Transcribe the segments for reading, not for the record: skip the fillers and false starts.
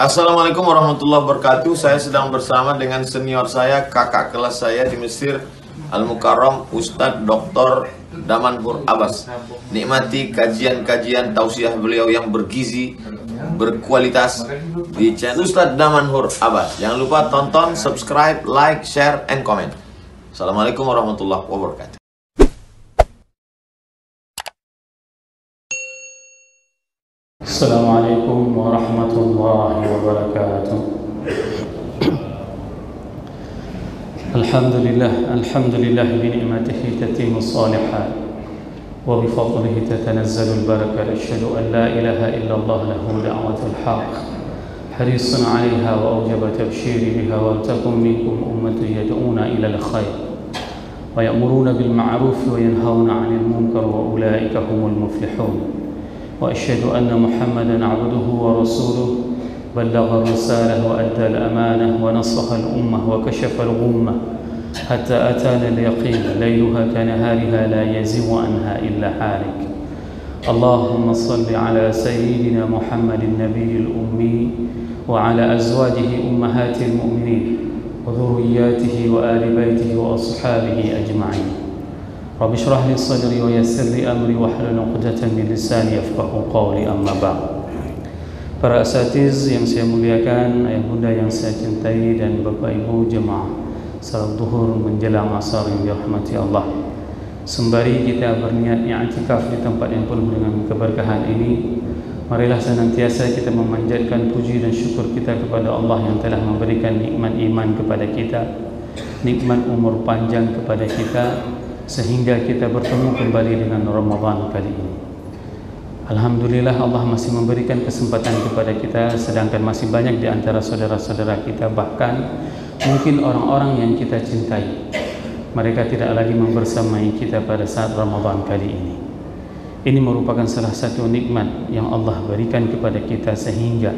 Assalamualaikum warahmatullahi wabarakatuh. Saya sedang bersama dengan senior saya, kakak kelas saya di Mesir, Al-Mukarram, Ustadz Dr. Damanhur Abbas. Nikmati kajian-kajian tausiah beliau yang bergizi, berkualitas di channel Ustadz Damanhur Abbas. Jangan lupa tonton, subscribe, like, share, and comment. Assalamualaikum warahmatullahi wabarakatuh. Assalamualaikum warahmatullahi wabarakatuh. Alhamdulillah bi ni'matihi tatimmus salihat wa bi fadlihi tatanazzalu al-barakah. Asyhadu an la ilaha illallah lahu da'watul haqq harisun 'alaiha wa awjaba tabshiri biha wa takum minkum ummatun yad'una ila al-khair wa ya'muruna bil ma'ruf wa yanhauna 'anil munkar wa ulaika humul muflihun. وأشهد أن محمدًا عبده ورسوله بلغ الرسالة وأدى الأمانة ونصح الأمة وكشف الغمة حتى أتانا اليقين ليلها كنهارها لا يزيغ عنها إلا هالك. اللهم صل على سيدنا محمد النبي الأمي وعلى أزواجه أمهات المؤمنين وذرياته وآل بيته وأصحابه أجمعين. Rabbi shrah li sadri wa yassir li amri wahlul 'uqdatam min lisani yafqahu qawli, amma ba'd. Para asatiz yang saya muliakan, ayah bunda yang saya cintai, dan bapak ibu jemaah salat zuhur menjelang asar yang dirahmati Allah. Sembari kita berniat i'tikaf di tempat yang penuh dengan keberkahan ini, marilah senantiasa kita memanjatkan puji dan syukur kita kepada Allah yang telah memberikan nikmat iman kepada kita, nikmat umur panjang kepada kita, sehingga kita bertemu kembali dengan Ramadan kali ini. Alhamdulillah, Allah masih memberikan kesempatan kepada kita, sedangkan masih banyak di antara saudara-saudara kita, bahkan mungkin orang-orang yang kita cintai, mereka tidak lagi membersamai kita pada saat Ramadan kali ini. Ini merupakan salah satu nikmat yang Allah berikan kepada kita, sehingga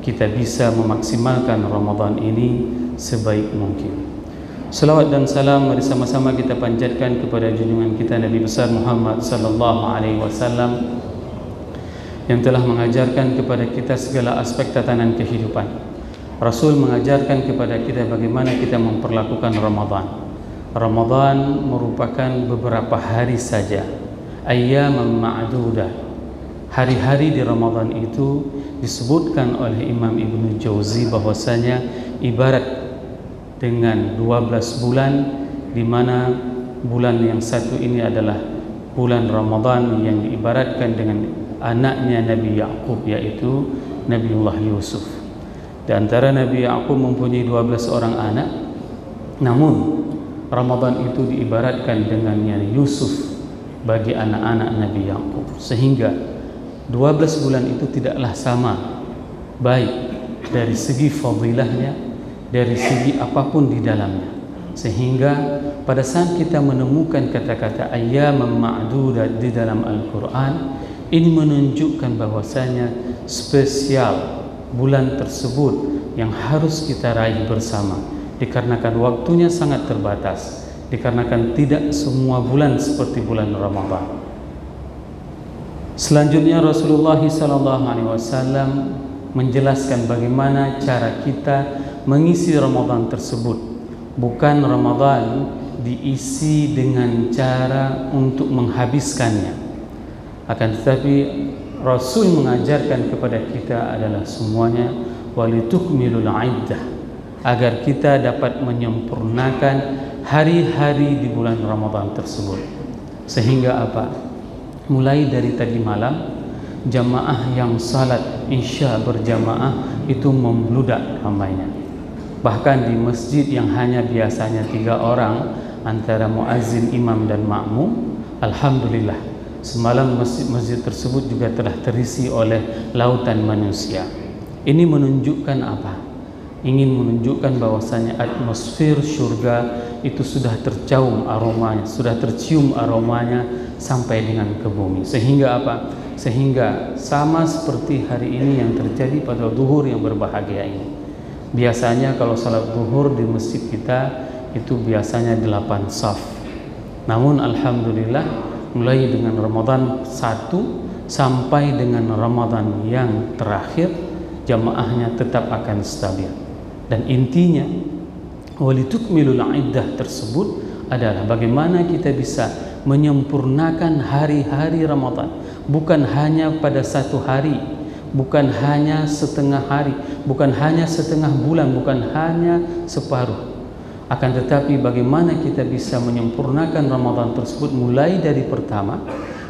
kita bisa memaksimalkan Ramadan ini sebaik mungkin. Salawat dan salam mari sama-sama kita panjatkan kepada junjungan kita Nabi besar Muhammad sallallahu alaihi wasallam yang telah mengajarkan kepada kita segala aspek tatanan kehidupan. Rasul mengajarkan kepada kita bagaimana kita memperlakukan Ramadan. Ramadan merupakan beberapa hari saja, ayyaman ma'dudah. Hari-hari di Ramadan itu disebutkan oleh Imam Ibnu Jauzi bahwasanya ibarat dengan 12 bulan, di mana bulan yang satu ini adalah bulan Ramadan yang diibaratkan dengan anaknya Nabi Ya'qub, yaitu Nabiullah Yusuf. Di antara Nabi Ya'qub mempunyai 12 orang anak, namun Ramadan itu diibaratkan dengannya Yusuf bagi anak-anak Nabi Ya'qub, sehingga 12 bulan itu tidaklah sama, baik dari segi fadilahnya, dari segi apapun di dalamnya, sehingga pada saat kita menemukan kata-kata ayyaman ma'dudat di dalam Al-Quran, ini menunjukkan bahwasanya spesial bulan tersebut yang harus kita raih bersama, dikarenakan waktunya sangat terbatas, dikarenakan tidak semua bulan seperti bulan Ramadan. Selanjutnya Rasulullah SAW menjelaskan bagaimana cara kita mengisi Ramadan tersebut. Bukan Ramadan diisi dengan cara untuk menghabiskannya, akan tetapi Rasul mengajarkan kepada kita adalah semuanya walitukmilul iddah, agar kita dapat menyempurnakan hari-hari di bulan Ramadan tersebut. Sehingga apa? Mulai dari tadi malam, jamaah yang salat isya berjamaah itu membludak ramainya. Bahkan di masjid yang hanya biasanya 3 orang antara muazzin, imam, dan makmum, alhamdulillah semalam masjid tersebut juga telah terisi oleh lautan manusia. Ini menunjukkan apa? Ingin menunjukkan bahwasanya atmosfer surga itu sudah tercium aromanya, sudah tercium aromanya sampai dengan ke bumi. Sehingga apa? Sehingga sama seperti hari ini yang terjadi pada zuhur yang berbahagia ini. Biasanya kalau salat zuhur di masjid kita itu biasanya 8 saf. Namun alhamdulillah mulai dengan Ramadan 1 sampai dengan Ramadan yang terakhir, jamaahnya tetap akan stabil. Dan intinya walitukmilul iddah tersebut adalah bagaimana kita bisa menyempurnakan hari-hari Ramadan, bukan hanya pada satu hari, bukan hanya setengah hari, bukan hanya setengah bulan, bukan hanya separuh. Akan tetapi bagaimana kita bisa menyempurnakan Ramadan tersebut mulai dari pertama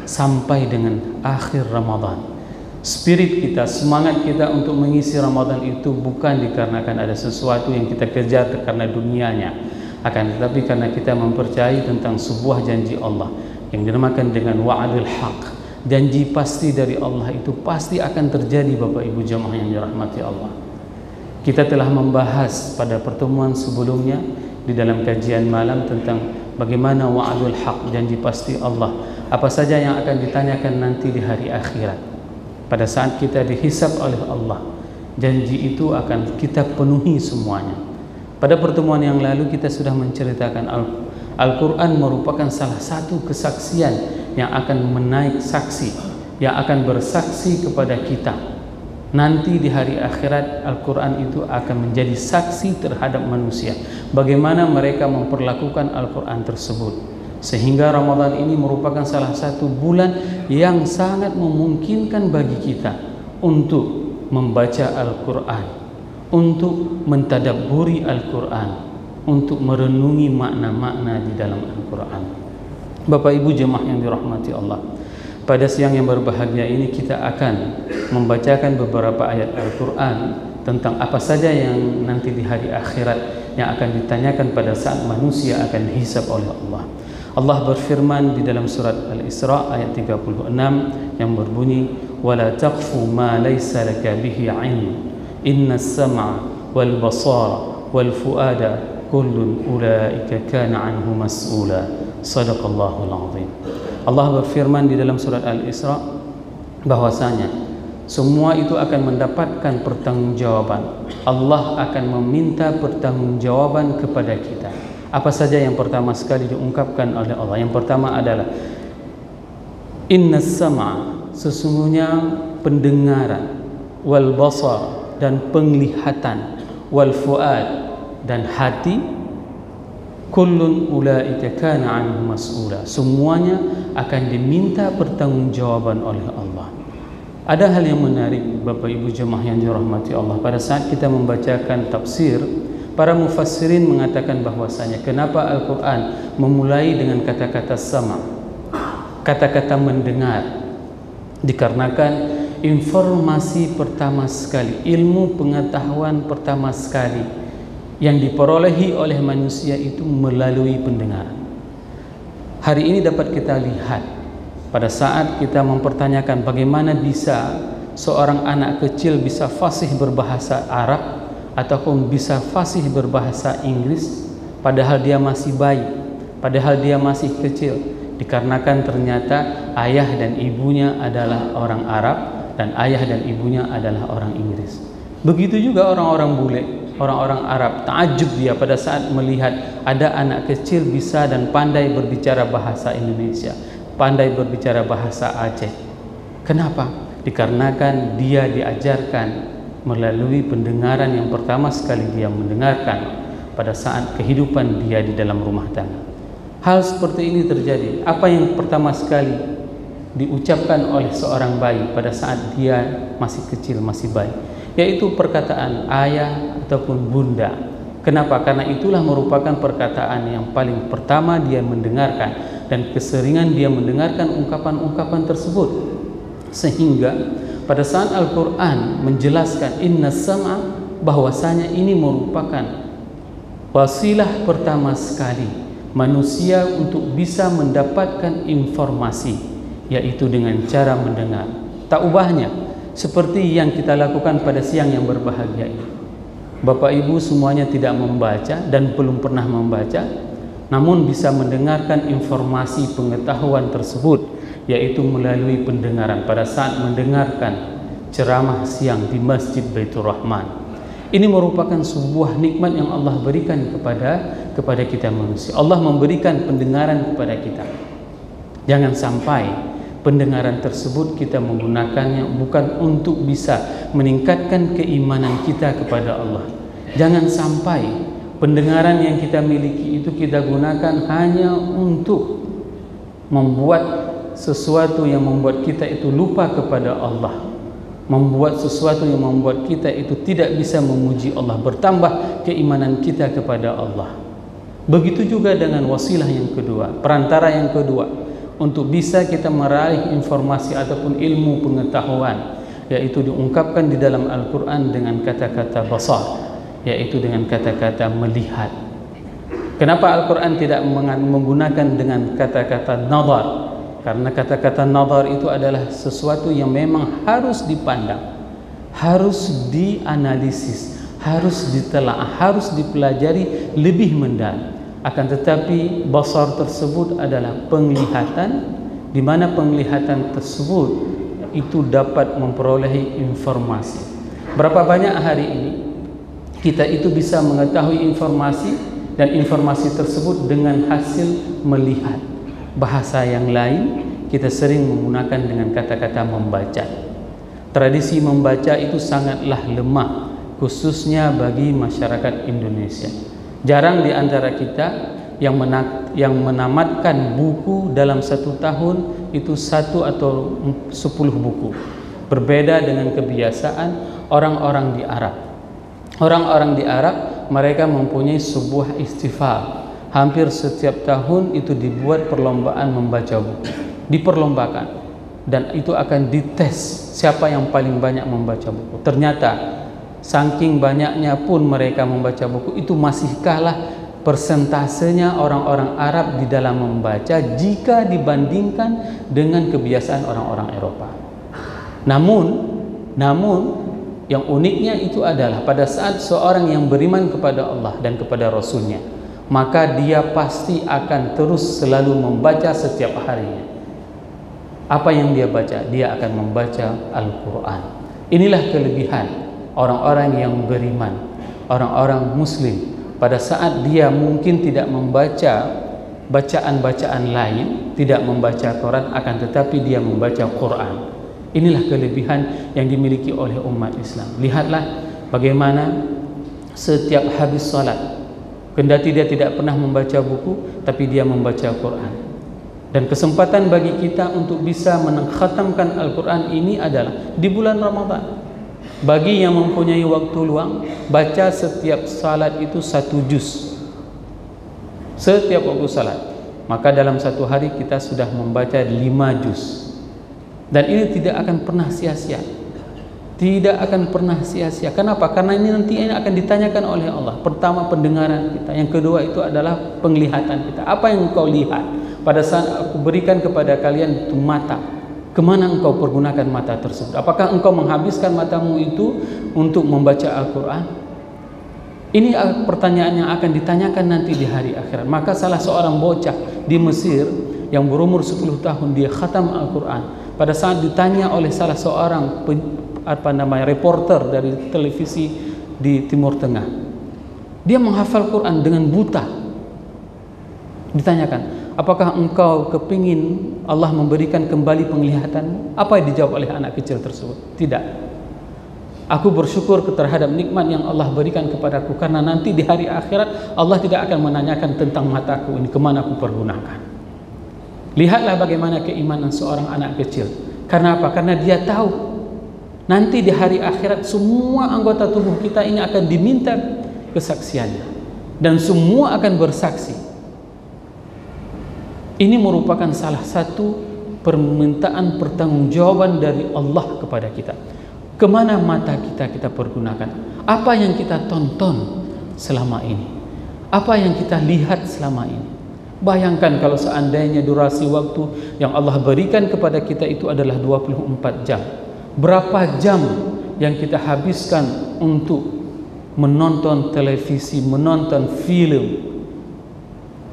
sampai dengan akhir Ramadan. Spirit kita, semangat kita untuk mengisi Ramadan itu bukan dikarenakan ada sesuatu yang kita kejar karena dunianya, akan tetapi karena kita mempercayai tentang sebuah janji Allah yang dinamakan dengan wa'adul haq. Janji pasti dari Allah itu pasti akan terjadi, Bapak Ibu jamaah yang dirahmati Allah. Kita telah membahas pada pertemuan sebelumnya di dalam kajian malam tentang bagaimana wa'adul haq, janji pasti Allah, apa saja yang akan ditanyakan nanti di hari akhirat. Pada saat kita dihisab oleh Allah, janji itu akan kita penuhi semuanya. Pada pertemuan yang lalu kita sudah menceritakan Al-Quran merupakan salah satu kesaksian yang akan menaik saksi, yang akan bersaksi kepada kita. Nanti di hari akhirat Al-Quran itu akan menjadi saksi terhadap manusia, bagaimana mereka memperlakukan Al-Quran tersebut. Sehingga Ramadan ini merupakan salah satu bulan yang sangat memungkinkan bagi kita untuk membaca Al-Quran, untuk mentadabburi Al-Quran, untuk merenungi makna-makna di dalam Al-Quran. Bapak Ibu jemaah yang dirahmati Allah, pada siang yang berbahagia ini kita akan membacakan beberapa ayat Al-Quran tentang apa saja yang nanti di hari akhirat yang akan ditanyakan pada saat manusia akan dihisab oleh Allah. Allah berfirman di dalam surat Al-Isra ayat 36 yang berbunyi, "Wala taqfu ma laysa laka bihi 'ilm, innas sam'a wal basara wal fuada kullun ulaika kana 'anhu mas'ula." Sadaqallahul azim. Allah berfirman di dalam surat Al-Isra bahwasanya semua itu akan mendapatkan pertanggungjawaban. Allah akan meminta pertanggungjawaban kepada kita. Apa saja yang pertama sekali diungkapkan oleh Allah? Yang pertama adalah innas sam'a, sesungguhnya pendengaran, wal basar, dan penglihatan, wal fuad, dan hati, kullun ulaika kana 'anhu mas'ula, semuanya akan diminta pertanggungjawaban oleh Allah. Ada hal yang menarik Bapak Ibu jemaah yang dirahmati Allah, pada saat kita membacakan tafsir, para mufassirin mengatakan bahwasanya kenapa Al-Quran memulai dengan kata-kata sama, kata-kata mendengar, dikarenakan informasi pertama sekali, ilmu pengetahuan pertama sekali yang diperolehi oleh manusia itu melalui pendengaran. Hari ini dapat kita lihat pada saat kita mempertanyakan bagaimana bisa seorang anak kecil bisa fasih berbahasa Arab ataupun bisa fasih berbahasa Inggris padahal dia masih bayi, padahal dia masih kecil, dikarenakan ternyata ayah dan ibunya adalah orang Arab dan ayah dan ibunya adalah orang Inggris. Begitu juga orang-orang bule, orang-orang Arab takjub dia pada saat melihat ada anak kecil bisa dan pandai berbicara bahasa Indonesia, pandai berbicara bahasa Aceh. Kenapa? Dikarenakan dia diajarkan melalui pendengaran yang pertama sekali dia mendengarkan pada saat kehidupan dia di dalam rumah tangga. Hal seperti ini terjadi. Apa yang pertama sekali diucapkan oleh seorang bayi pada saat dia masih kecil, masih bayi, yaitu perkataan ayah ataupun bunda. Kenapa? Karena itulah merupakan perkataan yang paling pertama dia mendengarkan, dan keseringan dia mendengarkan ungkapan-ungkapan tersebut. Sehingga pada saat Al-Quran menjelaskan innas sam'a, bahwasanya ini merupakan wasilah pertama sekali manusia untuk bisa mendapatkan informasi, yaitu dengan cara mendengar. Tak ubahnya seperti yang kita lakukan pada siang yang berbahagia ini. Bapak Ibu semuanya tidak membaca dan belum pernah membaca, namun bisa mendengarkan informasi pengetahuan tersebut, yaitu melalui pendengaran pada saat mendengarkan ceramah siang di Masjid Baitur Rahman. Ini merupakan sebuah nikmat yang Allah berikan kepada kita manusia. Allah memberikan pendengaran kepada kita. Jangan sampai pendengaran tersebut kita menggunakannya bukan untuk bisa meningkatkan keimanan kita kepada Allah. Jangan sampai pendengaran yang kita miliki itu kita gunakan hanya untuk membuat sesuatu yang membuat kita itu lupa kepada Allah, membuat sesuatu yang membuat kita itu tidak bisa memuji Allah, bertambah keimanan kita kepada Allah. Begitu juga dengan wasilah yang kedua, perantara yang kedua untuk bisa kita meraih informasi ataupun ilmu pengetahuan, yaitu diungkapkan di dalam Al-Quran dengan kata-kata basar, yaitu dengan kata-kata melihat. Kenapa Al-Quran tidak menggunakan dengan kata-kata nazar? Karena kata-kata nazar itu adalah sesuatu yang memang harus dipandang, harus dianalisis, harus ditelaah, harus dipelajari lebih mendalam. Akan tetapi basar tersebut adalah penglihatan, di mana penglihatan tersebut itu dapat memperoleh informasi. Berapa banyak hari ini kita itu bisa mengetahui informasi, dan informasi tersebut dengan hasil melihat. Bahasa yang lain kita sering menggunakan dengan kata-kata membaca. Tradisi membaca itu sangatlah lemah, khususnya bagi masyarakat Indonesia. Jarang di antara kita yang menamatkan buku dalam 1 tahun itu 1 atau 10 buku. Berbeda dengan kebiasaan orang-orang di Arab. Orang-orang di Arab mereka mempunyai sebuah istighfar. Hampir setiap tahun itu dibuat perlombaan membaca buku, diperlombakan, dan itu akan dites siapa yang paling banyak membaca buku. Ternyata saking banyaknya pun mereka membaca buku, itu masih kalah persentasenya orang-orang Arab di dalam membaca jika dibandingkan dengan kebiasaan orang-orang Eropa. Namun yang uniknya itu adalah pada saat seorang yang beriman kepada Allah dan kepada Rasulnya, maka dia pasti akan terus selalu membaca setiap harinya. Apa yang dia baca? Dia akan membaca Al-Quran. Inilah kelebihan orang-orang yang beriman, orang-orang muslim. Pada saat dia mungkin tidak membaca bacaan-bacaan lain, tidak membaca Quran, akan tetapi dia membaca Quran. Inilah kelebihan yang dimiliki oleh umat Islam. Lihatlah bagaimana setiap habis salat, kendati dia tidak pernah membaca buku, tapi dia membaca Quran. Dan kesempatan bagi kita untuk bisa mengkhatamkan Al-Quran ini adalah di bulan Ramadan. Bagi yang mempunyai waktu luang, baca setiap salat itu 1 juz. Setiap waktu salat, maka dalam 1 hari kita sudah membaca 5 juz. Dan ini tidak akan pernah sia-sia. Tidak akan pernah sia-sia. Kenapa? Karena ini nanti akan ditanyakan oleh Allah. Pertama pendengaran kita, yang kedua itu adalah penglihatan kita. Apa yang engkau lihat pada saat aku berikan kepada kalian itu mata? Kemana engkau pergunakan mata tersebut? Apakah engkau menghabiskan matamu itu untuk membaca Al-Quran? Ini pertanyaan yang akan ditanyakan nanti di hari akhirat. Maka salah seorang bocah di Mesir yang berumur 10 tahun, dia khatam Al-Quran. Pada saat ditanya oleh salah seorang reporter dari televisi di Timur Tengah, dia menghafal Quran dengan buta. Ditanyakan, apakah engkau kepingin Allah memberikan kembali penglihatanmu? Apa yang dijawab oleh anak kecil tersebut? Tidak. Aku bersyukur terhadap nikmat yang Allah berikan kepadaku, karena nanti di hari akhirat Allah tidak akan menanyakan tentang mataku ini kemana aku pergunakan. Lihatlah bagaimana keimanan seorang anak kecil. Karena apa? Karena dia tahu nanti di hari akhirat semua anggota tubuh kita ini akan diminta kesaksiannya, dan semua akan bersaksi. Ini merupakan salah satu permintaan pertanggungjawaban dari Allah kepada kita. Kemana mata kita pergunakan? Apa yang kita tonton selama ini? Apa yang kita lihat selama ini? Bayangkan kalau seandainya durasi waktu yang Allah berikan kepada kita itu adalah 24 jam. Berapa jam yang kita habiskan untuk menonton televisi, menonton film?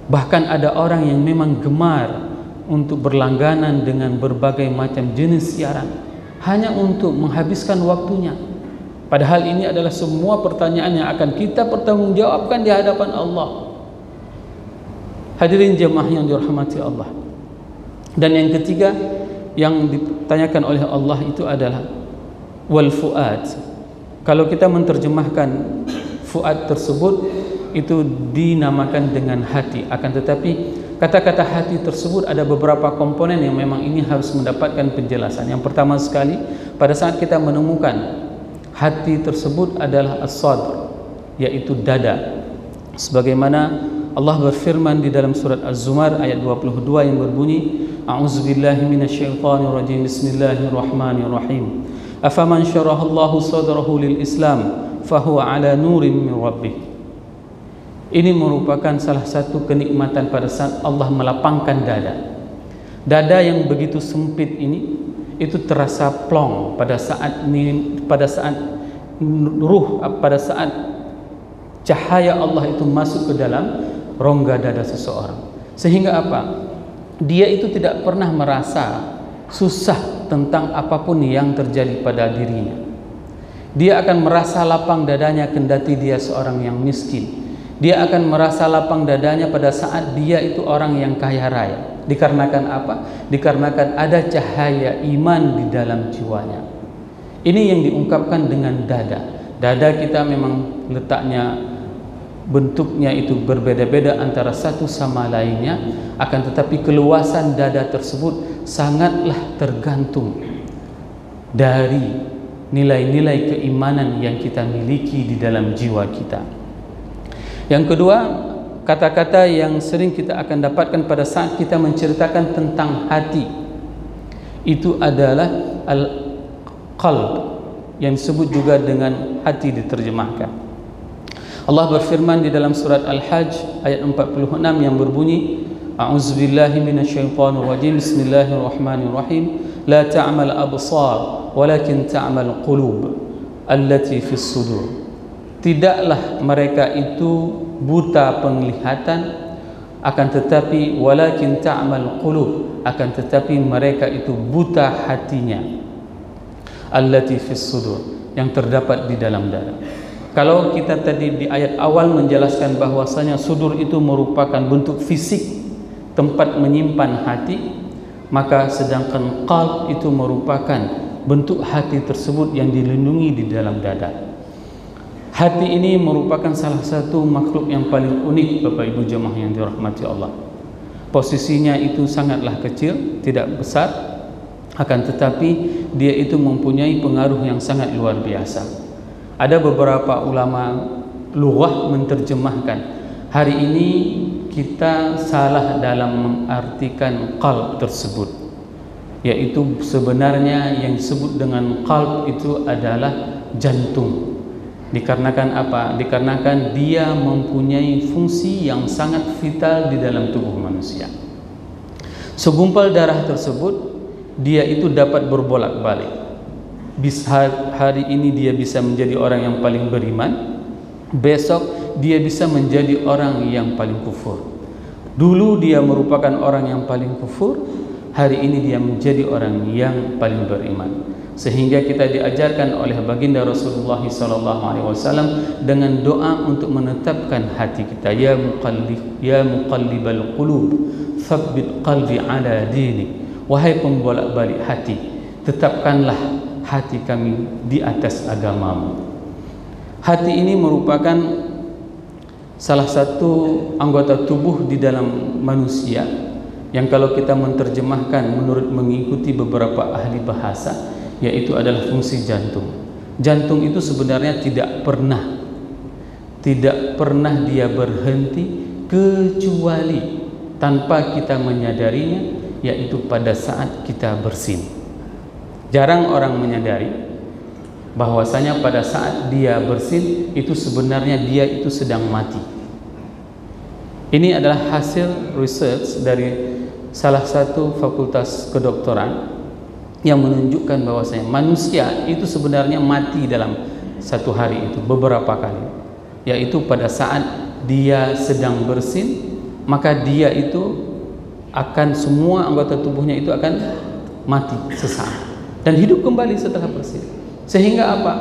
Bahkan ada orang yang memang gemar untuk berlangganan dengan berbagai macam jenis siaran hanya untuk menghabiskan waktunya. Padahal ini adalah semua pertanyaan yang akan kita pertanggungjawabkan di hadapan Allah. Hadirin jemaah yang dirahmati Allah. Dan yang ketiga yang ditanyakan oleh Allah itu adalah wal fuad. Kalau kita menerjemahkan fuad tersebut itu dinamakan dengan hati, akan tetapi kata-kata hati tersebut ada beberapa komponen yang memang ini harus mendapatkan penjelasan. Yang pertama sekali, pada saat kita menemukan hati tersebut adalah as-sadr, yaitu dada. Sebagaimana Allah berfirman di dalam surat Az-Zumar ayat 22 yang berbunyi, A'udzubillahi minasyaitonirrajim, Bismillahirrahmanirrahim. Afaman syarahallahu sadrahu lil Islam fahuwa ala nurin min rabbih. Ini merupakan salah satu kenikmatan pada saat Allah melapangkan dada. Dada yang begitu sempit ini itu terasa plong pada saat cahaya Allah itu masuk ke dalam rongga dada seseorang. Sehingga apa? Dia itu tidak pernah merasa susah tentang apapun yang terjadi pada dirinya. Dia akan merasa lapang dadanya kendati dia seorang yang miskin. Dia akan merasa lapang dadanya pada saat dia itu orang yang kaya raya. Dikarenakan apa? Dikarenakan ada cahaya iman di dalam jiwanya. Ini yang diungkapkan dengan dada. Dada kita memang letaknya, bentuknya itu berbeda-beda antara satu sama lainnya, akan tetapi keluasan dada tersebut sangatlah tergantung dari nilai-nilai keimanan yang kita miliki di dalam jiwa kita. Yang kedua, kata-kata yang sering kita akan dapatkan pada saat kita menceritakan tentang hati itu adalah al-qalb, yang disebut juga dengan hati diterjemahkan. Allah berfirman di dalam surat Al-Hajj ayat 46 yang berbunyi, A'udzubillahi minasyaitonirrajim, Bismillahirrahmanirrahim. La ta'mal absar walakin ta'mal qulub allati fis sudur. Tidaklah mereka itu buta penglihatan, akan tetapi walakin ta'mal qulub, akan tetapi mereka itu buta hatinya, allati fis sudur, yang terdapat di dalam dada. Kalau kita tadi di ayat awal menjelaskan bahwasanya sudur itu merupakan bentuk fisik tempat menyimpan hati, maka sedangkan qalb itu merupakan bentuk hati tersebut yang dilindungi di dalam dada. Hati ini merupakan salah satu makhluk yang paling unik, Bapak Ibu jemaah yang dirahmati Allah. Posisinya itu sangatlah kecil, tidak besar, akan tetapi dia itu mempunyai pengaruh yang sangat luar biasa. Ada beberapa ulama lughah menerjemahkan, hari ini kita salah dalam mengartikan qalb tersebut, yaitu sebenarnya yang disebut dengan qalb itu adalah jantung. Dikarenakan apa? Dikarenakan dia mempunyai fungsi yang sangat vital di dalam tubuh manusia. Segumpal darah tersebut, dia itu dapat berbolak-balik. Hari ini dia bisa menjadi orang yang paling beriman, besok dia bisa menjadi orang yang paling kufur. Dulu dia merupakan orang yang paling kufur, hari ini dia menjadi orang yang paling beriman. Sehingga kita diajarkan oleh baginda Rasulullah SAW dengan doa untuk menetapkan hati kita, ya muqallibal qulub tsabbit qalbi ala dinik. Wahai pembolak-balik hati, tetapkanlah hati kami di atas agamamu. Hati ini merupakan salah satu anggota tubuh di dalam manusia yang kalau kita menerjemahkan menurut mengikuti beberapa ahli bahasa, yaitu adalah fungsi jantung. Jantung itu sebenarnya tidak pernah dia berhenti kecuali tanpa kita menyadarinya, yaitu pada saat kita bersin. Jarang orang menyadari bahwasanya pada saat dia bersin itu sebenarnya dia itu sedang mati. Ini adalah hasil research dari salah satu fakultas kedokteran yang menunjukkan bahwasanya manusia itu sebenarnya mati dalam satu hari itu beberapa kali, yaitu pada saat dia sedang bersin, maka dia itu akan semua anggota tubuhnya itu akan mati sesaat dan hidup kembali setelah bersin. Sehingga apa?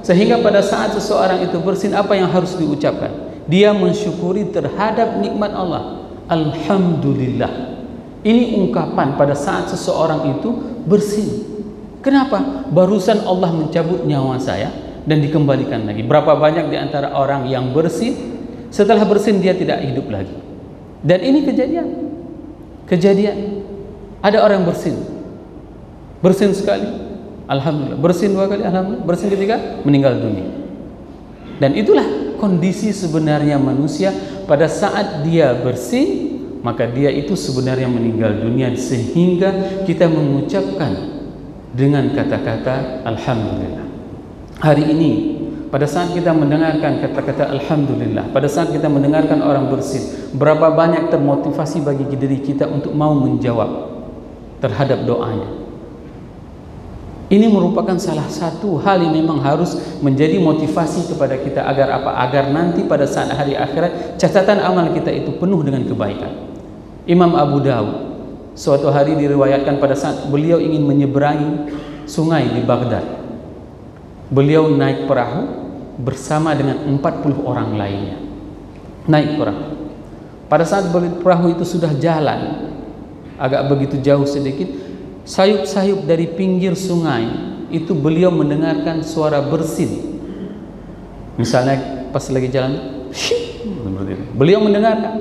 Sehingga pada saat seseorang itu bersin, apa yang harus diucapkan? Dia mensyukuri terhadap nikmat Allah. Alhamdulillah. Ini ungkapan pada saat seseorang itu bersin. Kenapa? Barusan Allah mencabut nyawa saya dan dikembalikan lagi. Berapa banyak di antara orang yang bersin, setelah bersin dia tidak hidup lagi. Dan ini kejadian. Ada orang bersin sekali, alhamdulillah. Bersin 2 kali, alhamdulillah. Bersin ketiga, meninggal dunia. Dan itulah kondisi sebenarnya manusia pada saat dia bersin, maka dia itu sebenarnya meninggal dunia, sehingga kita mengucapkan dengan kata-kata alhamdulillah. Hari ini pada saat kita mendengarkan kata-kata alhamdulillah, pada saat kita mendengarkan orang bersin, berapa banyak termotivasi bagi diri kita untuk mau menjawab terhadap doanya. Ini merupakan salah satu hal yang memang harus menjadi motivasi kepada kita agar apa? Agar nanti pada saat hari akhirat catatan amal kita itu penuh dengan kebaikan. Imam Abu Dawud suatu hari diriwayatkan pada saat beliau ingin menyeberangi sungai di Baghdad. Beliau naik perahu bersama dengan 40 orang lainnya. Naik perahu. Pada saat perahu itu sudah jalan agak begitu jauh sedikit, sayup-sayup dari pinggir sungai itu beliau mendengarkan suara bersin. Misalnya pas lagi jalan, beliau mendengarkan,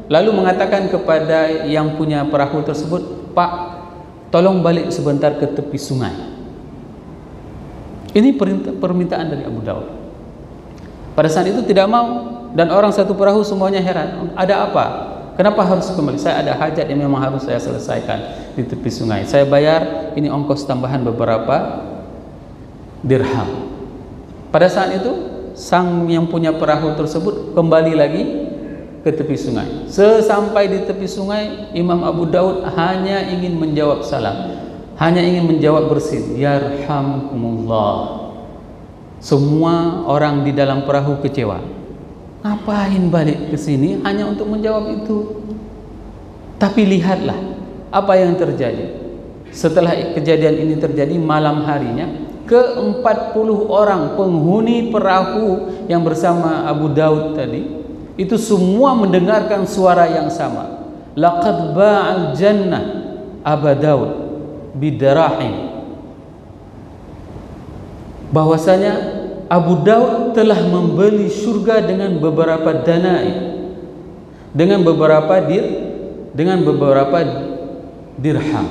lalu mengatakan kepada yang punya perahu tersebut, "Pak, tolong balik sebentar ke tepi sungai." Ini permintaan dari Abu Dawud. Pada saat itu tidak mau, dan orang satu perahu semuanya heran. Ada apa? Kenapa harus kembali? Saya ada hajat yang memang harus saya selesaikan di tepi sungai. Saya bayar ini ongkos tambahan beberapa dirham. Pada saat itu sang yang punya perahu tersebut kembali lagi ke tepi sungai. Sesampai di tepi sungai, Imam Abu Dawud hanya ingin menjawab salam, hanya ingin menjawab bersin, yarhamkumullah. Semua orang di dalam perahu kecewa. Ngapain balik ke sini hanya untuk menjawab itu? Tapi lihatlah apa yang terjadi. Setelah kejadian ini terjadi, malam harinya ke-40 orang penghuni perahu yang bersama Abu Dawud tadi itu semua mendengarkan suara yang sama. Laqad ba'al jannah Abu Dawud bidarahim. Bahwasanya Abu Dawud telah membeli surga dengan beberapa danai, dengan beberapa dirham.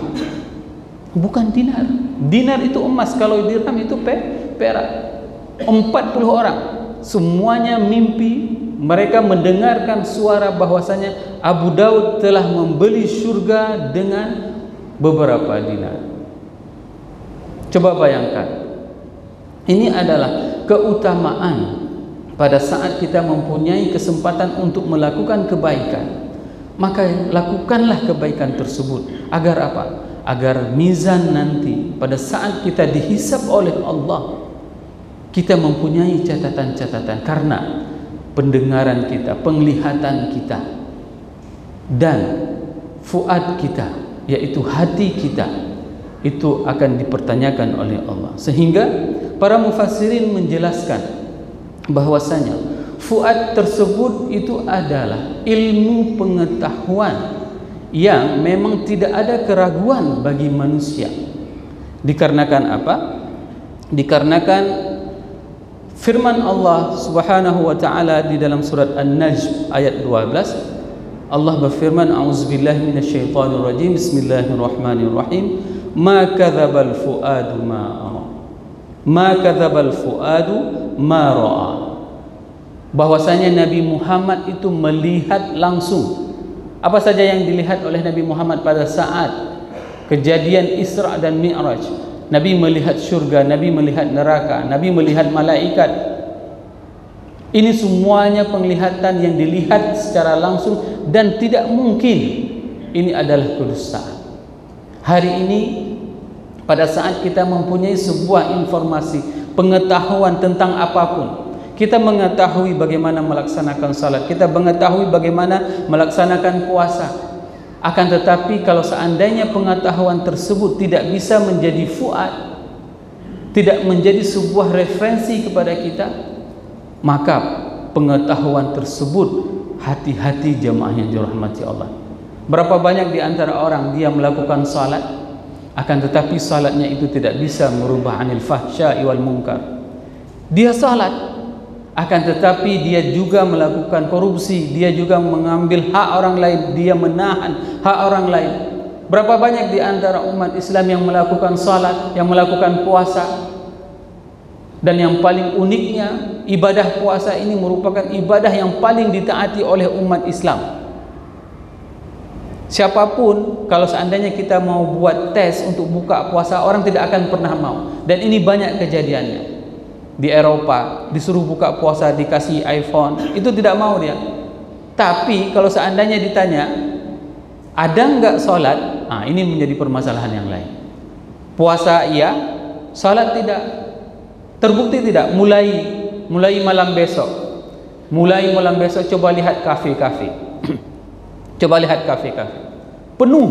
Bukan dinar. Dinar itu emas, kalau dirham itu perak. 40 orang semuanya mimpi, mereka mendengarkan suara bahwasanya Abu Dawud telah membeli surga dengan beberapa dinar. Coba bayangkan, ini adalah keutamaan pada saat kita mempunyai kesempatan untuk melakukan kebaikan. Maka lakukanlah kebaikan tersebut. Agar apa? Agar mizan nanti pada saat kita dihisab oleh Allah, kita mempunyai catatan-catatan. Karena pendengaran kita, penglihatan kita, dan fuad kita, yaitu hati kita, itu akan dipertanyakan oleh Allah. Sehingga para mufassirin menjelaskan bahwasanya fuad tersebut itu adalah ilmu pengetahuan yang memang tidak ada keraguan bagi manusia. Dikarenakan apa? Dikarenakan firman Allah Subhanahu wa taala di dalam surat An-Najm ayat 12. Allah berfirman, a'udzubillahi minasyaitonir rajim, bismillahirrahmanirrahim, ma kadzabal fuadu ma ra'a. Bahwasanya Nabi Muhammad itu melihat langsung. Apa saja yang dilihat oleh Nabi Muhammad pada saat kejadian Isra dan Mi'raj? Nabi melihat surga, Nabi melihat neraka, Nabi melihat malaikat. Ini semuanya penglihatan yang dilihat secara langsung, dan tidak mungkin ini adalah kedustaan. Hari ini pada saat kita mempunyai sebuah informasi, pengetahuan tentang apapun, kita mengetahui bagaimana melaksanakan salat, kita mengetahui bagaimana melaksanakan puasa. Akan tetapi kalau seandainya pengetahuan tersebut tidak bisa menjadi fuad, tidak menjadi sebuah referensi kepada kita, maka pengetahuan tersebut, hati-hati jamaah yang dirahmati Allah. Berapa banyak di antara orang dia melakukan salat, akan tetapi salatnya itu tidak bisa merubah anil fahsya'i wal munkar. Dia salat, akan tetapi dia juga melakukan korupsi, dia juga mengambil hak orang lain, dia menahan hak orang lain. Berapa banyak di antara umat Islam yang melakukan salat, yang melakukan puasa, dan yang paling uniknya, ibadah puasa ini merupakan ibadah yang paling ditaati oleh umat Islam. Siapapun, kalau seandainya kita mau buat tes untuk buka puasa, orang tidak akan pernah mau. Dan ini banyak kejadiannya. Di Eropa, disuruh buka puasa, dikasih iPhone, itu tidak mau dia. Tapi kalau seandainya ditanya, ada enggak sholat? Nah, ini menjadi permasalahan yang lain. Puasa iya, sholat tidak. Terbukti tidak? Mulai malam besok, coba lihat kafe-kafe. Coba lihat kafe-kafe, penuh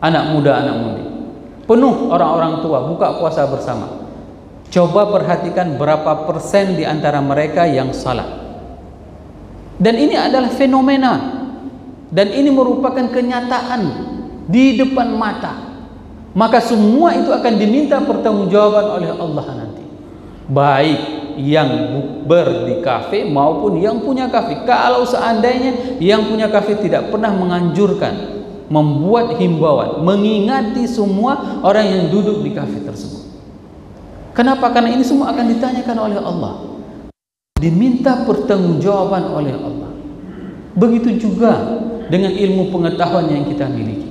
anak muda, anak mudi, penuh orang-orang tua buka puasa bersama. Coba perhatikan berapa persen di antara mereka yang salat. Dan ini adalah fenomena, dan ini merupakan kenyataan di depan mata. Maka semua itu akan diminta pertanggungjawaban oleh Allah nanti, baik yang bukber di kafe maupun yang punya kafe. Kalau seandainya yang punya kafe tidak pernah menganjurkan, membuat himbauan, mengingati semua orang yang duduk di kafe tersebut. Kenapa? Karena ini semua akan ditanyakan oleh Allah, diminta pertanggungjawaban oleh Allah. Begitu juga dengan ilmu pengetahuan yang kita miliki.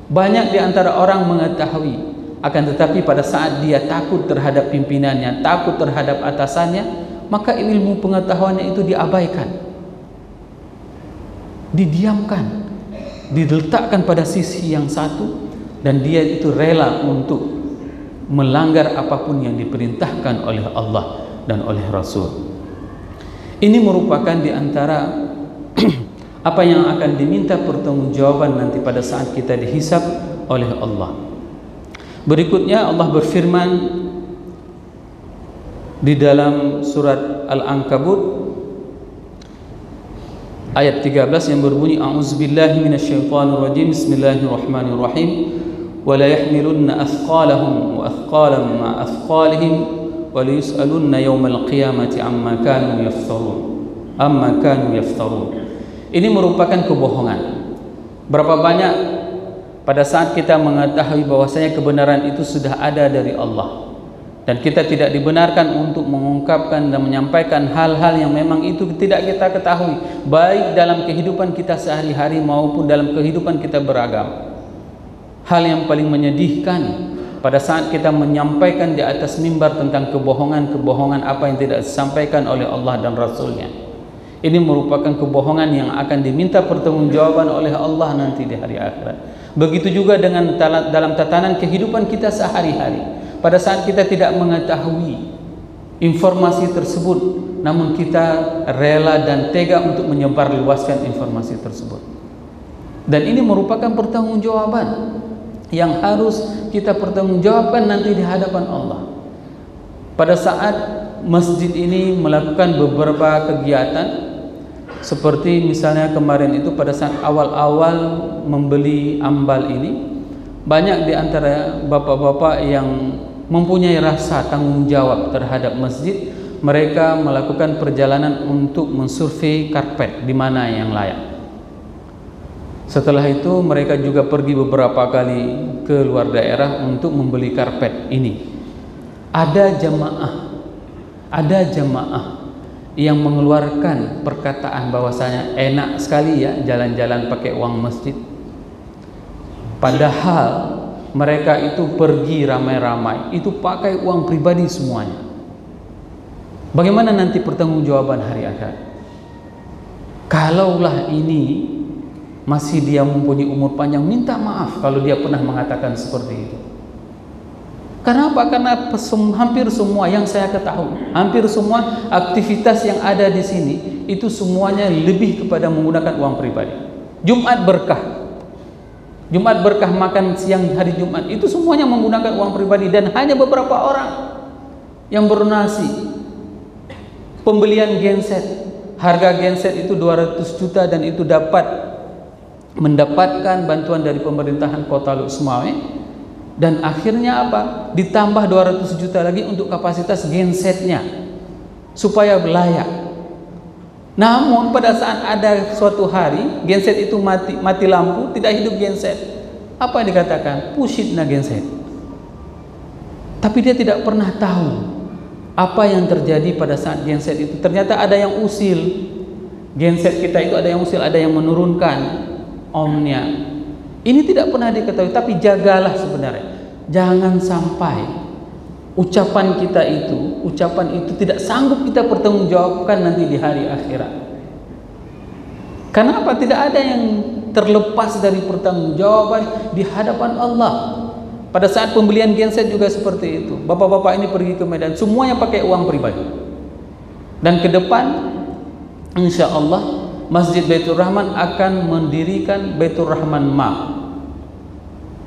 Banyak di antara orang mengetahui, akan tetapi pada saat dia takut terhadap pimpinannya, takut terhadap atasannya, maka ilmu pengetahuannya itu diabaikan, didiamkan, diletakkan pada sisi yang satu, dan dia itu rela untuk melanggar apapun yang diperintahkan oleh Allah dan oleh Rasul. Ini merupakan di antara apa yang akan diminta pertanggungjawaban nanti pada saat kita dihisab oleh Allah. Berikutnya Allah berfirman di dalam surat Al-Ankabut ayat 13 yang berbunyi, a'udzubillahi minasyaitonirrajim, bismillahirrahmanirrahim, wa la yahmilunna athqalahum wa athqalan ma athqalihim wa la yus'alunna yawmal qiyamati amma kanu yaftarun. Ini merupakan kebohongan. Berapa banyak pada saat kita mengetahui bahwasanya kebenaran itu sudah ada dari Allah, dan kita tidak dibenarkan untuk mengungkapkan dan menyampaikan hal-hal yang memang itu tidak kita ketahui, baik dalam kehidupan kita sehari-hari maupun dalam kehidupan kita beragama. Hal yang paling menyedihkan pada saat kita menyampaikan di atas mimbar tentang kebohongan-kebohongan apa yang tidak disampaikan oleh Allah dan Rasulnya. Ini merupakan kebohongan yang akan diminta pertanggungjawaban oleh Allah nanti di hari akhirat. Begitu juga dengan dalam tatanan kehidupan kita sehari-hari. Pada saat kita tidak mengetahui informasi tersebut, namun kita rela dan tega untuk menyebarluaskan informasi tersebut. Dan ini merupakan pertanggungjawaban yang harus kita pertanggungjawabkan nanti di hadapan Allah. Pada saat masjid ini melakukan beberapa kegiatan, seperti misalnya kemarin itu pada saat awal-awal membeli ambal ini, banyak di antara bapak-bapak yang mempunyai rasa tanggung jawab terhadap masjid, mereka melakukan perjalanan untuk mensurvei karpet di mana yang layak. Setelah itu mereka juga pergi beberapa kali ke luar daerah untuk membeli karpet ini. Ada jamaah yang mengeluarkan perkataan bahwasanya enak sekali ya jalan-jalan pakai uang masjid. Padahal mereka itu pergi ramai-ramai, itu pakai uang pribadi semuanya. Bagaimana nanti pertanggungjawaban hari akhirat? Kalaulah ini masih dia mempunyai umur panjang, minta maaf kalau dia pernah mengatakan seperti itu. Kenapa? Karena hampir semua yang saya ketahui, hampir semua aktivitas yang ada di sini itu semuanya lebih kepada menggunakan uang pribadi. Jumat berkah makan siang hari Jumat itu semuanya menggunakan uang pribadi, dan hanya beberapa orang yang berdonasi. Pembelian genset, harga genset itu 200 juta dan itu dapat mendapatkan bantuan dari pemerintahan Kota Luk Sumawe, dan akhirnya apa? Ditambah 200 juta lagi untuk kapasitas gensetnya supaya layak. Namun pada saat ada suatu hari genset itu mati lampu, tidak hidup genset, apa yang dikatakan? Pushitna genset. Tapi dia tidak pernah tahu apa yang terjadi pada saat genset itu. Ternyata ada yang usil. Genset kita itu ada yang usil, ada yang menurunkan ohmnya. Ini tidak pernah diketahui, tapi jagalah sebenarnya. Jangan sampai ucapan itu tidak sanggup kita pertanggungjawabkan nanti di hari akhirat. Karena apa? Tidak ada yang terlepas dari pertanggungjawaban di hadapan Allah. Pada saat pembelian genset juga seperti itu. Bapak-bapak ini pergi ke Medan, semuanya pakai uang pribadi. Dan ke depan, insya Allah, Masjid Baitur Rahman akan mendirikan Baitur Rahman Mall,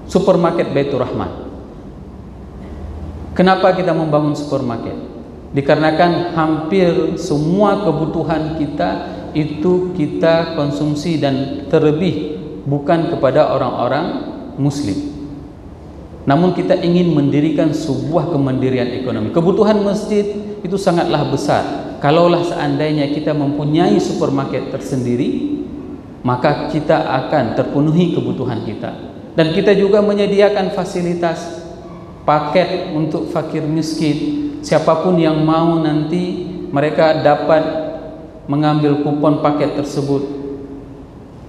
supermarket Baitur Rahman. Kenapa kita membangun supermarket? Dikarenakan hampir semua kebutuhan kita itu kita konsumsi, dan terlebih bukan kepada orang-orang muslim. Namun kita ingin mendirikan sebuah kemandirian ekonomi. Kebutuhan masjid itu sangatlah besar. Kalaulah seandainya kita mempunyai supermarket tersendiri, maka kita akan terpenuhi kebutuhan kita. Dan kita juga menyediakan fasilitas paket untuk fakir miskin. Siapapun yang mau nanti mereka dapat mengambil kupon paket tersebut.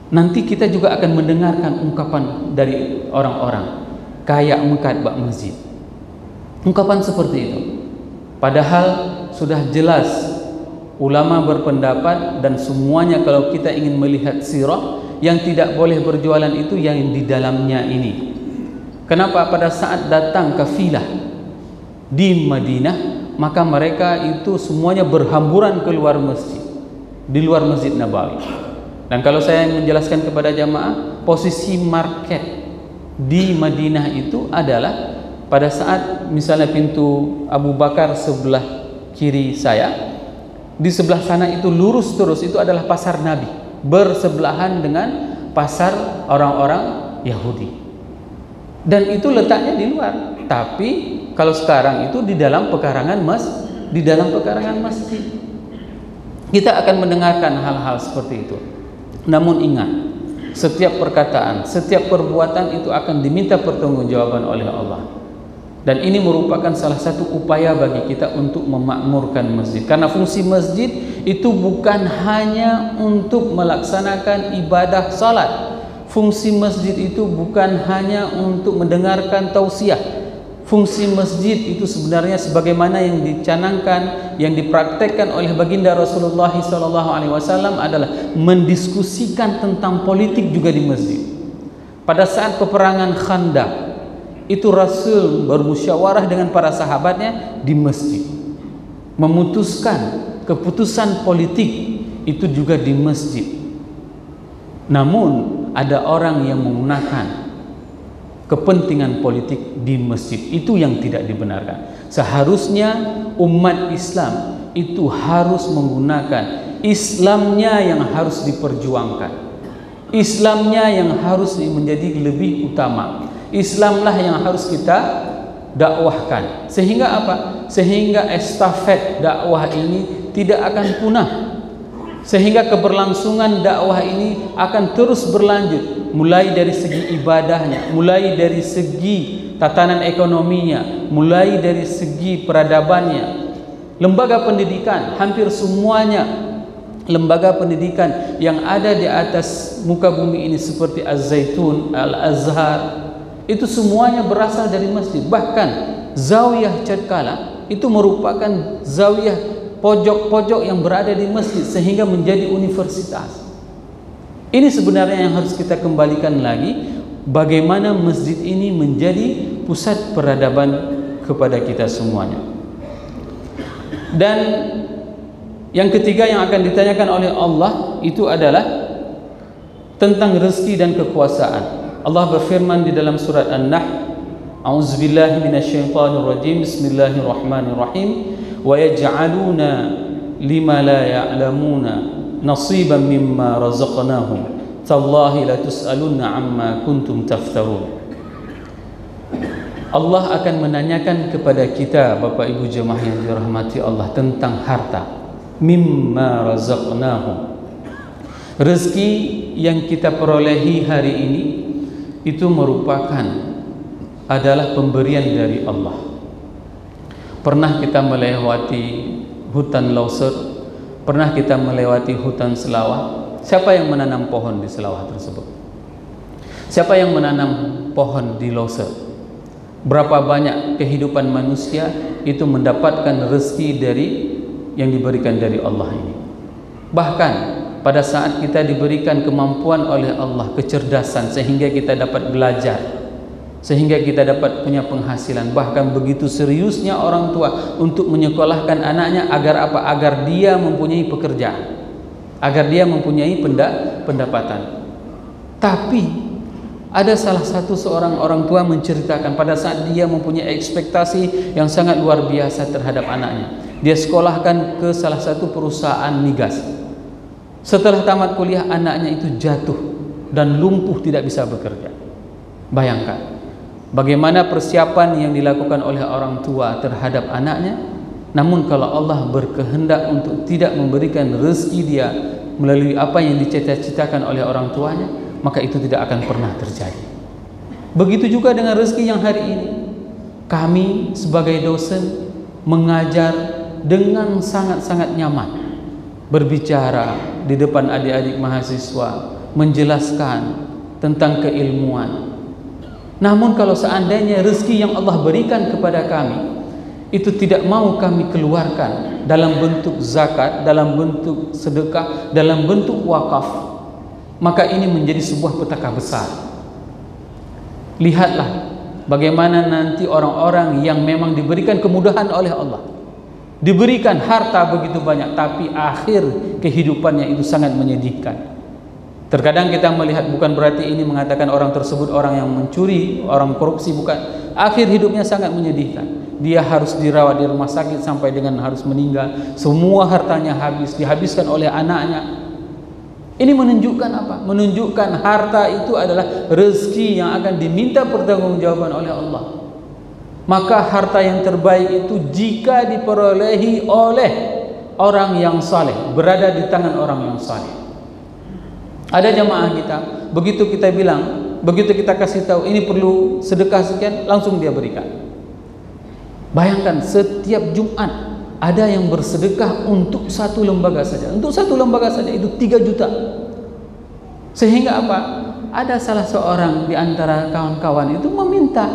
Nanti kita juga akan mendengarkan ungkapan dari orang-orang kayak mengkat bak masjid. Ungkapan seperti itu. Padahal sudah jelas ulama berpendapat, dan semuanya kalau kita ingin melihat sirah, yang tidak boleh berjualan itu yang di dalamnya ini. Kenapa? Pada saat datang kafilah di Madinah, maka mereka itu semuanya berhamburan keluar masjid, di luar Masjid Nabawi. Dan kalau saya menjelaskan kepada jamaah, posisi market di Madinah itu adalah pada saat misalnya pintu Abu Bakar sebelah kiri saya, di sebelah sana itu lurus terus, itu adalah pasar Nabi, bersebelahan dengan pasar orang-orang Yahudi. Dan itu letaknya di luar. Tapi kalau sekarang itu di dalam pekarangan masjid. Kita akan mendengarkan hal-hal seperti itu. Namun ingat, setiap perkataan, setiap perbuatan itu akan diminta pertanggungjawaban oleh Allah. Dan ini merupakan salah satu upaya bagi kita untuk memakmurkan masjid. Karena fungsi masjid itu bukan hanya untuk melaksanakan ibadah salat. Fungsi masjid itu bukan hanya untuk mendengarkan tausiah. Fungsi masjid itu sebenarnya sebagaimana yang dicanangkan, yang dipraktekkan oleh baginda Rasulullah SAW adalah mendiskusikan tentang politik juga di masjid. Pada saat peperangan Khandaq, itu Rasul bermusyawarah dengan para sahabatnya di masjid. Memutuskan keputusan politik itu juga di masjid. Namun ada orang yang menggunakan kepentingan politik di masjid, itu yang tidak dibenarkan. Seharusnya umat Islam itu harus menggunakan Islamnya yang harus diperjuangkan, Islamnya yang harus menjadi lebih utama, Islamlah yang harus kita dakwahkan. Sehingga apa? Sehingga estafet dakwah ini tidak akan punah, sehingga keberlangsungan dakwah ini akan terus berlanjut, mulai dari segi ibadahnya, mulai dari segi tatanan ekonominya, mulai dari segi peradabannya. Lembaga pendidikan, hampir semuanya lembaga pendidikan yang ada di atas muka bumi ini seperti Az-Zaitun, Al-Azhar, itu semuanya berasal dari masjid. Bahkan Zawiyah Chatkala itu merupakan zawiyah pojok-pojok yang berada di masjid sehingga menjadi universitas. Ini sebenarnya yang harus kita kembalikan lagi, bagaimana masjid ini menjadi pusat peradaban kepada kita semuanya. Dan yang ketiga yang akan ditanyakan oleh Allah itu adalah tentang rezeki dan kekuasaan. Allah berfirman di dalam surat An-Nahl, A'udzubillahi minasyaitonirrajim, Bismillahirrahmanirrahim, wa yaj'aluna lima la ya'lamuna nasiban mimma razaqnahum tallahi la tus'alunna amma kuntum taftarun. Allah akan menanyakan kepada kita, Bapak Ibu jemaah yang dirahmati Allah, tentang harta. Mimma razaqnahum. Rezeki yang kita perolehi hari ini itu merupakan adalah pemberian dari Allah. Pernah kita melewati hutan Lauser, pernah kita melewati hutan Selawah. Siapa yang menanam pohon di Selawah tersebut? Siapa yang menanam pohon di Lauser? Berapa banyak kehidupan manusia itu mendapatkan rezeki dari yang diberikan dari Allah ini. Bahkan pada saat kita diberikan kemampuan oleh Allah, kecerdasan, sehingga kita dapat belajar, sehingga kita dapat punya penghasilan. Bahkan begitu seriusnya orang tua untuk menyekolahkan anaknya agar apa? Agar dia mempunyai pekerjaan, agar dia mempunyai pendapatan. Tapi ada salah satu seorang orang tua menceritakan pada saat dia mempunyai ekspektasi yang sangat luar biasa terhadap anaknya. Dia sekolahkan ke salah satu perusahaan migas. Setelah tamat kuliah, anaknya itu jatuh dan lumpuh, tidak bisa bekerja. Bayangkan bagaimana persiapan yang dilakukan oleh orang tua terhadap anaknya. Namun kalau Allah berkehendak untuk tidak memberikan rezeki dia melalui apa yang dicita-citakan oleh orang tuanya, maka itu tidak akan pernah terjadi. Begitu juga dengan rezeki yang hari ini. Kami sebagai dosen mengajar dengan sangat-sangat nyaman, berbicara di depan adik-adik mahasiswa, menjelaskan tentang keilmuan. Namun kalau seandainya rezeki yang Allah berikan kepada kami itu tidak mau kami keluarkan dalam bentuk zakat, dalam bentuk sedekah, dalam bentuk wakaf, maka ini menjadi sebuah petaka besar. Lihatlah bagaimana nanti orang-orang yang memang diberikan kemudahan oleh Allah, diberikan harta begitu banyak, tapi akhir kehidupannya itu sangat menyedihkan. Terkadang kita melihat, bukan berarti ini mengatakan orang tersebut orang yang mencuri, orang korupsi, bukan. Akhir hidupnya sangat menyedihkan. Dia harus dirawat di rumah sakit sampai dengan harus meninggal. Semua hartanya habis, dihabiskan oleh anaknya. Ini menunjukkan apa? Menunjukkan harta itu adalah rezeki yang akan diminta pertanggungjawaban oleh Allah. Maka harta yang terbaik itu jika diperolehi oleh orang yang saleh, berada di tangan orang yang saleh. Ada jamaah kita, begitu kita bilang, begitu kita kasih tahu ini perlu sedekah sekian, langsung dia berikan. Bayangkan setiap Jumat ada yang bersedekah untuk satu lembaga saja. Untuk satu lembaga saja itu 3 juta. Sehingga apa? Ada salah seorang di antara kawan-kawan itu meminta,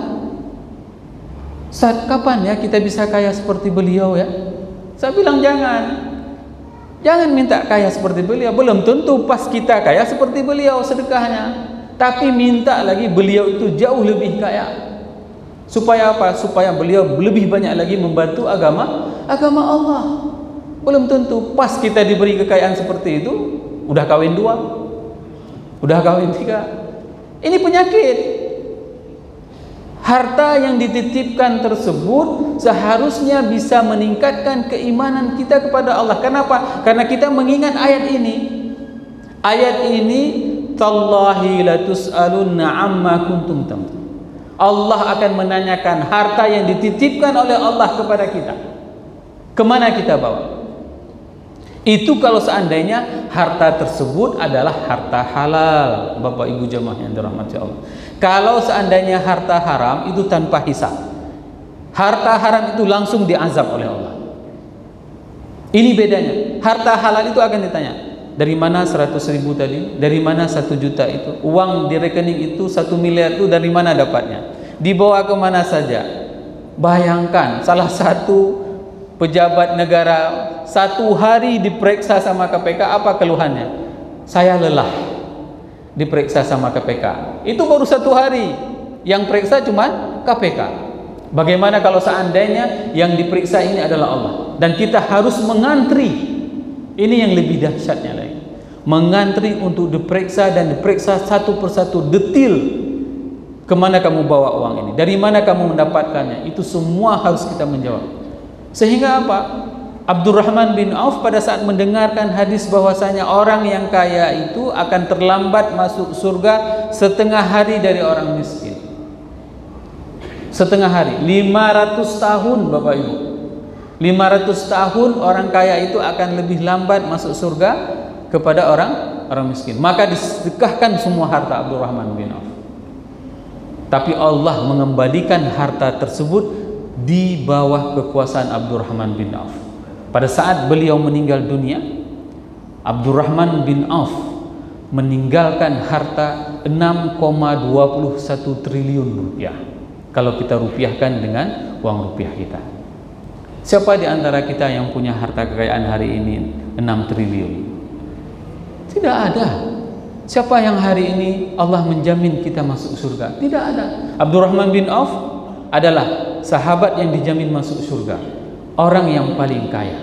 "Saat kapan ya kita bisa kaya seperti beliau ya?" Saya bilang jangan minta kaya seperti beliau. Belum tentu pas kita kaya seperti beliau sedekahnya. Tapi minta lagi beliau itu jauh lebih kaya. Supaya apa? Supaya beliau lebih banyak lagi membantu agama Allah. Belum tentu pas kita diberi kekayaan seperti itu, udah kawin 2, udah kawin 3. Ini penyakit. Harta yang dititipkan tersebut seharusnya bisa meningkatkan keimanan kita kepada Allah. Kenapa? Karena kita mengingat ayat ini. Ayat ini, tallahi la tus'alunna amma kuntum tamtun. Allah akan menanyakan harta yang dititipkan oleh Allah kepada kita. Kemana kita bawa? Itu kalau seandainya harta tersebut adalah harta halal, Bapak Ibu jemaah yang dirahmati Allah. Kalau seandainya harta haram itu tanpa hisab. Harta haram itu langsung diazab oleh Allah. Ini bedanya. Harta halal itu akan ditanya, dari mana 100.000 tadi? Dari mana 1 juta itu? Uang di rekening itu 1 miliar itu dari mana dapatnya? Dibawa ke mana saja? Bayangkan salah satu pejabat negara 1 hari diperiksa sama KPK, apa keluhannya? Saya lelah diperiksa sama KPK. Itu baru 1 hari. Yang periksa cuma KPK. Bagaimana kalau seandainya yang diperiksa ini adalah Allah? Dan kita harus mengantri. Ini yang lebih dahsyatnya lagi. Mengantri untuk diperiksa dan diperiksa satu persatu detil. Kemana kamu bawa uang ini? Dari mana kamu mendapatkannya? Itu semua harus kita menjawab. Sehingga apa? Abdurrahman bin Auf pada saat mendengarkan hadis bahwasanya orang yang kaya itu akan terlambat masuk surga setengah hari dari orang miskin. Setengah hari, 500 tahun Bapak Ibu. 500 tahun orang kaya itu akan lebih lambat masuk surga kepada orang miskin. Maka disedekahkan semua harta Abdurrahman bin Auf. Tapi Allah mengembalikan harta tersebut di bawah kekuasaan Abdurrahman bin Auf. Pada saat beliau meninggal dunia, Abdurrahman bin Auf meninggalkan harta 6,21 triliun rupiah. Kalau kita rupiahkan dengan uang rupiah kita. Siapa di antara kita yang punya harta kekayaan hari ini 6 triliun? Tidak ada. Siapa yang hari ini Allah menjamin kita masuk surga? Tidak ada. Abdurrahman bin Auf adalah sahabat yang dijamin masuk surga. Orang yang paling kaya.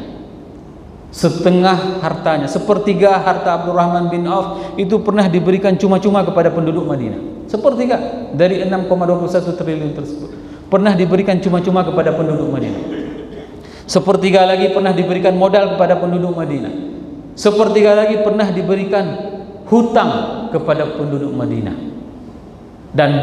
Setengah hartanya, sepertiga harta Abdurrahman bin Auf itu pernah diberikan cuma-cuma kepada penduduk Madinah. Sepertiga dari 6,21 triliun tersebut pernah diberikan cuma-cuma kepada penduduk Madinah. Sepertiga lagi pernah diberikan modal kepada penduduk Madinah. Sepertiga lagi pernah diberikan hutang kepada penduduk Madinah. Dan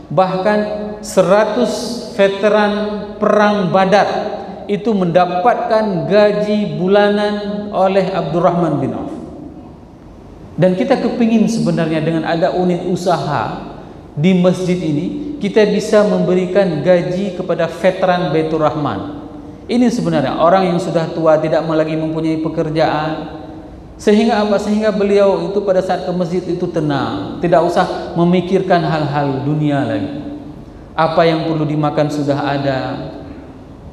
bahkan 100 veteran perang Badar itu mendapatkan gaji bulanan oleh Abdurrahman bin Auf. Dan kita kepingin sebenarnya dengan ada unit usaha di masjid ini, kita bisa memberikan gaji kepada veteran Baitur Rahman. Ini sebenarnya orang yang sudah tua, tidak lagi mempunyai pekerjaan. Sehingga apa? Sehingga beliau itu pada saat ke masjid itu tenang, tidak usah memikirkan hal-hal dunia lagi. Apa yang perlu dimakan sudah ada,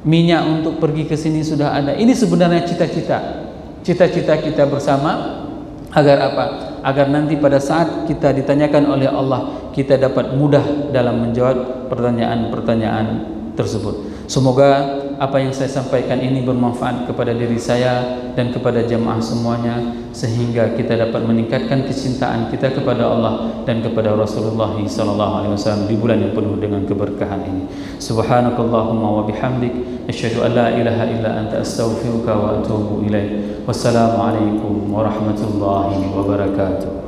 minyak untuk pergi ke sini sudah ada. Ini sebenarnya cita-cita kita bersama, agar apa? Agar nanti pada saat kita ditanyakan oleh Allah, kita dapat mudah dalam menjawab pertanyaan-pertanyaan tersebut. Semoga apa yang saya sampaikan ini bermanfaat kepada diri saya dan kepada jamaah semuanya, sehingga kita dapat meningkatkan kecintaan kita kepada Allah dan kepada Rasulullah SAW di bulan yang penuh dengan keberkahan ini. Subhanakallahumma wa bihamdik, asyhadu an la ilaha illa anta, astaghfiruka wa atubu ilaik. Wassalamualaikum warahmatullahi wabarakatuh.